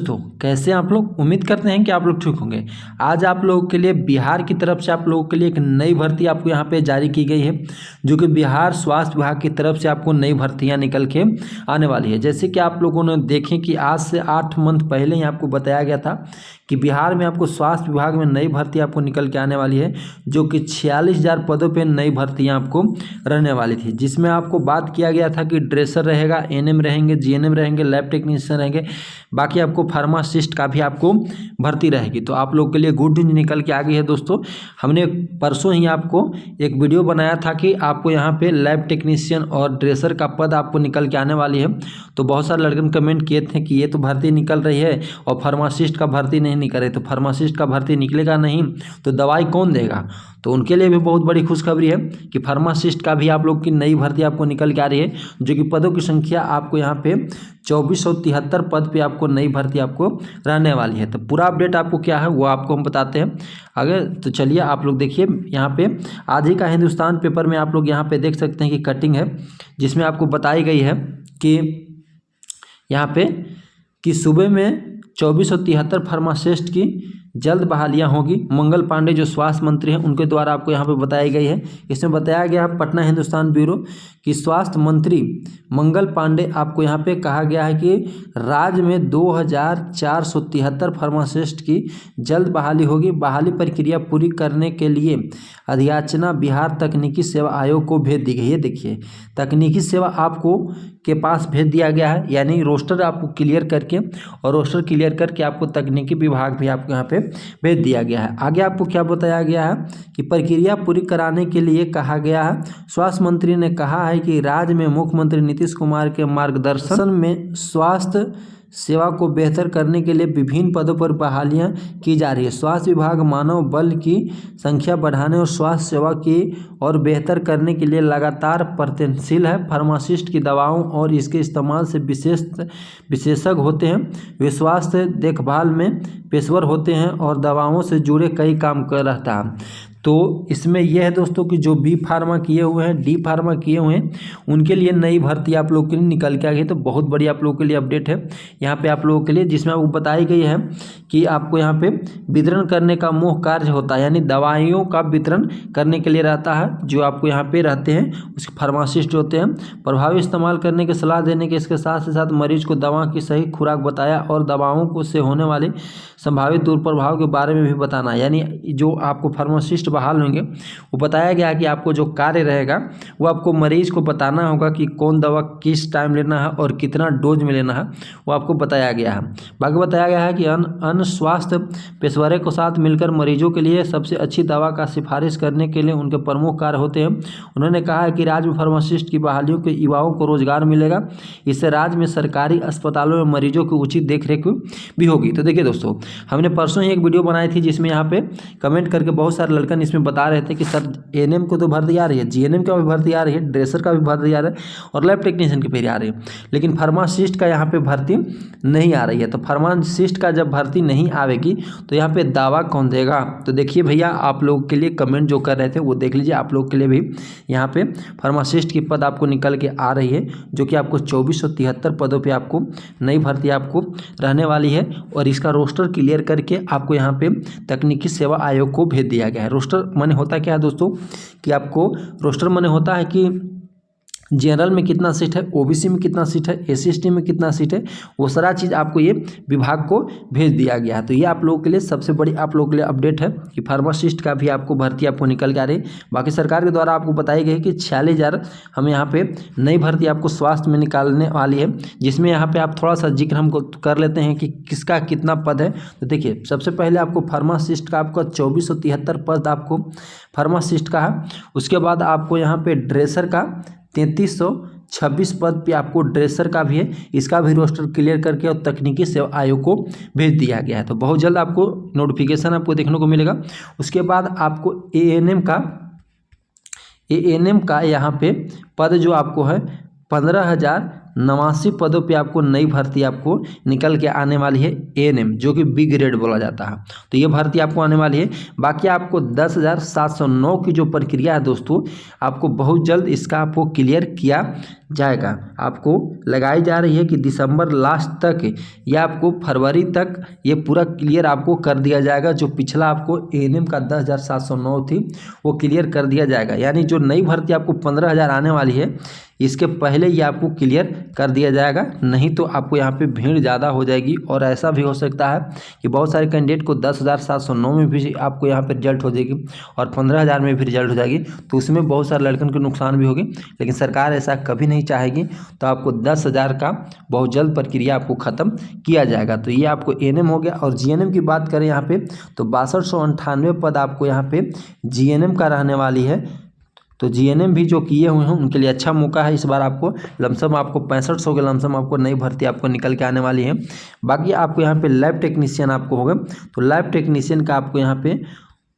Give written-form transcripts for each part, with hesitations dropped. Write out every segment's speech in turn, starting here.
दोस्तों, कैसे आप लोग? उम्मीद करते हैं कि आप लोग ठीक होंगे। आज आप लोगों के लिए बिहार की तरफ से आप लोगों के लिए एक नई भर्ती आपको यहाँ पे जारी की गई है, जो कि बिहार स्वास्थ्य विभाग की तरफ से आपको नई भर्तियाँ निकल के आने वाली है। जैसे कि आप लोगों ने देखें कि आज से 8 मंथ पहले ही आपको बताया गया था कि बिहार में आपको स्वास्थ्य विभाग में नई भर्ती आपको निकल के आने वाली है, जो कि 46,000 पदों पे नई भर्तियां आपको रहने वाली थी। जिसमें आपको बात किया गया था कि ड्रेसर रहेगा, एएनएम रहेंगे, जीएनएम रहेंगे, लैब टेक्नीशियन रहेंगे, बाकी आपको फार्मासिस्ट का भी आपको भर्ती रहेगी। तो आप लोग के लिए गुड न्यूज निकल के आ गई है दोस्तों। हमने परसों ही आपको एक वीडियो बनाया था कि आपको यहाँ पे लैब टेक्नीशियन और ड्रेसर का पद आपको निकल के आने वाली है। तो बहुत सारे लड़के ने कमेंट किए थे कि ये तो भर्ती निकल रही है और फार्मासिस्ट का भर्ती नहीं निकल रही, तो फार्मासिस्ट का भर्ती निकलेगा नहीं तो दवाई कौन देगा? तो उनके लिए भी बहुत बड़ी खुशखबरी है कि फार्मासिस्ट का भी आप लोग की नई भर्ती आपको निकल के आ रही है, जो कि पदों की संख्या आपको यहाँ पे 2473 पद पे आपको नई भर्ती आपको रहने वाली है। तो पूरा अपडेट आपको क्या है वो आपको हम बताते हैं आगे। तो चलिए आप लोग देखिए, यहाँ पे आज ही का हिंदुस्तान पेपर में आप लोग यहाँ पे देख सकते हैं कि कटिंग है, जिसमें आपको बताई गई है कि यहाँ पे कि सूबे में 2473 फार्मासिस्ट की जल्द बहालियां होगी। मंगल पांडे जो स्वास्थ्य मंत्री हैं उनके द्वारा आपको यहाँ पे बताई गई है। इसमें बताया गया है पटना हिंदुस्तान ब्यूरो की स्वास्थ्य मंत्री मंगल पांडे आपको यहाँ पे कहा गया है कि राज्य में 2473 फार्मासिस्ट की जल्द बहाली होगी। बहाली प्रक्रिया पूरी करने के लिए अधियाचना बिहार तकनीकी सेवा आयोग को भेज दी गई है। देखिए, तकनीकी सेवा आपको के पास भेज दिया गया है, यानी रोस्टर आपको क्लियर करके और रोस्टर क्लियर करके आपको तकनीकी विभाग भी आपको यहाँ पे भेज दिया गया है। आगे आपको क्या बताया गया है कि प्रक्रिया पूरी कराने के लिए कहा गया है। स्वास्थ्य मंत्री ने कहा है कि राज्य में मुख्यमंत्री नीतीश कुमार के मार्गदर्शन में स्वास्थ्य सेवा को बेहतर करने के लिए विभिन्न पदों पर बहालियां की जा रही है। स्वास्थ्य विभाग मानव बल की संख्या बढ़ाने और स्वास्थ्य सेवा की और बेहतर करने के लिए लगातार प्रयत्नशील है। फार्मासिस्ट की दवाओं और इसके इस्तेमाल से विशेषज्ञ होते हैं, वे स्वास्थ्य देखभाल में पेशेवर होते हैं और दवाओं से जुड़े कई काम कर रहता है। तो इसमें यह है दोस्तों कि जो बी फार्मा किए हुए हैं, डी फार्मा किए हुए हैं, उनके लिए नई भर्ती आप लोगों के लिए निकल के आ गई। तो बहुत बड़ी आप लोगों के लिए अपडेट है यहाँ पे आप लोगों के लिए, जिसमें आपको बताई गई है कि आपको यहाँ पे वितरण करने का मुख्य कार्य होता है, यानी दवाइयों का वितरण करने के लिए रहता है। जो आपको यहाँ पे रहते हैं उसके फार्मासिस्ट होते हैं, प्रभावी इस्तेमाल करने की सलाह देने के, इसके साथ ही साथ मरीज को दवा की सही खुराक बताया और दवाओं को से होने वाले संभावित दुष्प्रभाव के बारे में भी बताना। यानी जो आपको फार्मासिस्ट बहाल होंगे वो बताया गया है कि आपको जो कार्य रहेगा वो आपको मरीज को बताना होगा कि कौन दवा किस टाइम लेना है और कितना डोज में लेना है, वो आपको बताया गया है। बाकी बताया गया है कि अन्य स्वास्थ्य पेशेवरों के साथ मिलकर मरीजों के लिए सबसे अच्छी दवा का सिफारिश करने के लिए उनके प्रमुख कार्य होते हैं। उन्होंने कहा है कि राज्य में फार्मासिस्ट की बहालियों के युवाओं को रोजगार मिलेगा, इससे राज्य में सरकारी अस्पतालों में मरीजों की उचित देखरेख भी होगी। तो देखिए दोस्तों, हमने परसों ही एक वीडियो बनाई थी जिसमें यहाँ पे कमेंट करके बहुत सारे लड़कन इसमें बता रहे थे कि सर एएनएम को तो भर्ती आ रही है, जीएनएम का भी भर्ती आ रही है, ड्रेसर का भी भर्ती आ रहा है और लैब टेक्नीशियन की भी आ रही है, लेकिन फार्मासिस्ट का यहाँ पे भर्ती नहीं आ रही है। तो फार्मासिस्ट का जब भर्ती नहीं आवेगी तो यहाँ पे दावा कौन देगा? तो देखिए भैया, आप लोग के लिए कमेंट जो कर रहे थे वो देख लीजिए। आप लोग के लिए भी यहाँ पे फार्मासिस्ट की पद आपको निकल के आ रही है, जो कि आपको 2473 पदों पर आपको नई भर्ती आपको रहने वाली है और इसका रोस्टर क्लियर करके आपको यहाँ पे तकनीकी सेवा आयोग को भेज दिया गया है। रोस्टर माने होता क्या है दोस्तों कि आपको रोस्टर माने होता है कि जनरल में कितना सीट है, ओबीसी में कितना सीट है, एससी एसटी में कितना सीट है, वो सारा चीज़ आपको ये विभाग को भेज दिया गया है। तो ये आप लोगों के लिए सबसे बड़ी आप लोगों के लिए अपडेट है कि फार्मासिस्ट का भी आपको भर्ती आपको निकल के आ रही है। बाकी सरकार के द्वारा आपको बताई गई कि 46,000 हम यहाँ पे नई भर्ती आपको स्वास्थ्य में निकालने वाली है, जिसमें यहाँ पे आप थोड़ा सा जिक्र हमको कर लेते हैं कि किसका कितना पद है। तो देखिए, सबसे पहले आपको फार्मासिस्ट का आपका 2473 पद आपको फार्मासिस्ट का है। उसके बाद आपको यहाँ पे ड्रेसर का 3326 पद पे आपको ड्रेसर का भी है, इसका भी रोस्टर क्लियर करके और तकनीकी सेवा आयोग को भेज दिया गया है। तो बहुत जल्द आपको नोटिफिकेशन आपको देखने को मिलेगा। उसके बाद आपको एएनएम का यहाँ पे पद जो आपको है 15,000 89 पदों पे आपको नई भर्ती आपको निकल के आने वाली है एएनएम, जो कि बी ग्रेड बोला जाता है। तो ये भर्ती आपको आने वाली है। बाकी आपको 10,709 की जो प्रक्रिया है दोस्तों, आपको बहुत जल्द इसका आपको क्लियर किया जाएगा। आपको लगाई जा रही है कि दिसंबर लास्ट तक या आपको फरवरी तक ये पूरा क्लियर आपको कर दिया जाएगा। जो पिछला आपको एएनएम का 10,709 थी वो क्लियर कर दिया जाएगा। यानी जो नई भर्ती आपको 15,000 आने वाली है, इसके पहले ये आपको क्लियर कर दिया जाएगा। नहीं तो आपको यहाँ पे भीड़ ज़्यादा हो जाएगी और ऐसा भी हो सकता है कि बहुत सारे कैंडिडेट को 10,709 में भी आपको यहाँ पे रिजल्ट हो जाएगी और 15,000 में भी रिजल्ट हो जाएगी। तो उसमें बहुत सारे लड़कों को नुकसान भी होगी, लेकिन सरकार ऐसा कभी नहीं चाहेगी। तो आपको 10,000 का बहुत जल्द प्रक्रिया आपको ख़त्म किया जाएगा। तो ये आपको एएनएम हो गया। और जीएनएम की बात करें यहाँ पे तो 6298 पद आपको यहाँ पे जीएनएम का रहने वाली है। तो जीएनएम भी जो किए हुए हैं उनके लिए अच्छा मौका है। इस बार आपको लमसम आपको 6500 के लमसम आपको नई भर्ती आपको निकल के आने वाली है। बाकी आपको यहाँ पे लैब टेक्नीशियन आपको होगा। तो लैब टेक्नीशियन का आपको यहाँ पे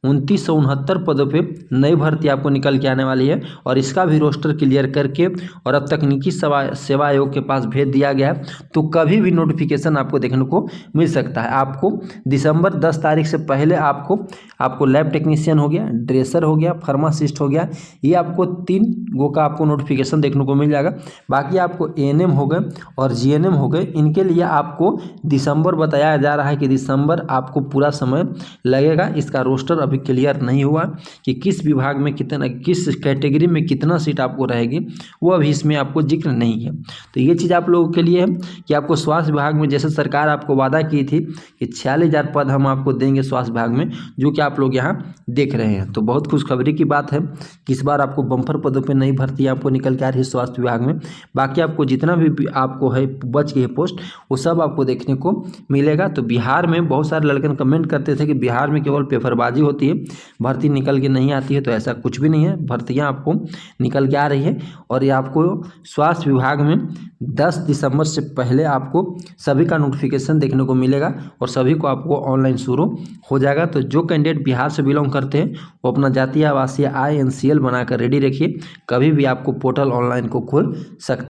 2969 पदों पे नई भर्ती आपको निकल के आने वाली है। और इसका भी रोस्टर क्लियर करके और अब तकनीकी सेवा आयोग के पास भेज दिया गया है। तो कभी भी नोटिफिकेशन आपको देखने को मिल सकता है। आपको दिसंबर 10 तारीख से पहले आपको लैब टेक्नीशियन हो गया, ड्रेसर हो गया, फार्मासिस्ट हो गया, ये आपको 3 गो का आपको नोटिफिकेशन देखने को मिल जाएगा। बाकी आपको एएनएम हो गए और जीएनएम हो गए, इनके लिए आपको दिसंबर बताया जा रहा है कि दिसंबर आपको पूरा समय लगेगा। इसका रोस्टर अभी क्लियर नहीं हुआ कि किस विभाग में कितना, किस कैटेगरी में कितना सीट आपको रहेगी, वो अभी इसमें आपको जिक्र नहीं है। तो ये चीज़ आप लोगों के लिए है कि आपको स्वास्थ्य विभाग में जैसे सरकार आपको वादा की थी कि 46,000 पद हम आपको देंगे स्वास्थ्य विभाग में, जो कि आप लोग यहाँ देख रहे हैं। तो बहुत खुशखबरी की बात है कि इस बार आपको बम्पर पदों पर नई भर्ती आपको निकल के आ रही है स्वास्थ्य विभाग में। बाकी आपको जितना भी आपको है बच गई है पोस्ट, वो सब आपको देखने को मिलेगा। तो बिहार में बहुत सारे लड़के कमेंट करते थे कि बिहार में केवल पेपरबाजी होती है, भर्ती निकल के नहीं आती है। तो ऐसा कुछ भी नहीं है, भर्तियां आपको निकल के आ रही है। और ये आपको स्वास्थ्य विभाग में 10 दिसंबर से पहले आपको सभी का नोटिफिकेशन देखने को मिलेगा और सभी को आपको ऑनलाइन शुरू हो जाएगा। तो जो कैंडिडेट बिहार से बिलोंग करते हैं वो अपना जातीय आवासीय INCL बनाकर रेडी रखिए, कभी भी आपको पोर्टल ऑनलाइन को खोल सकते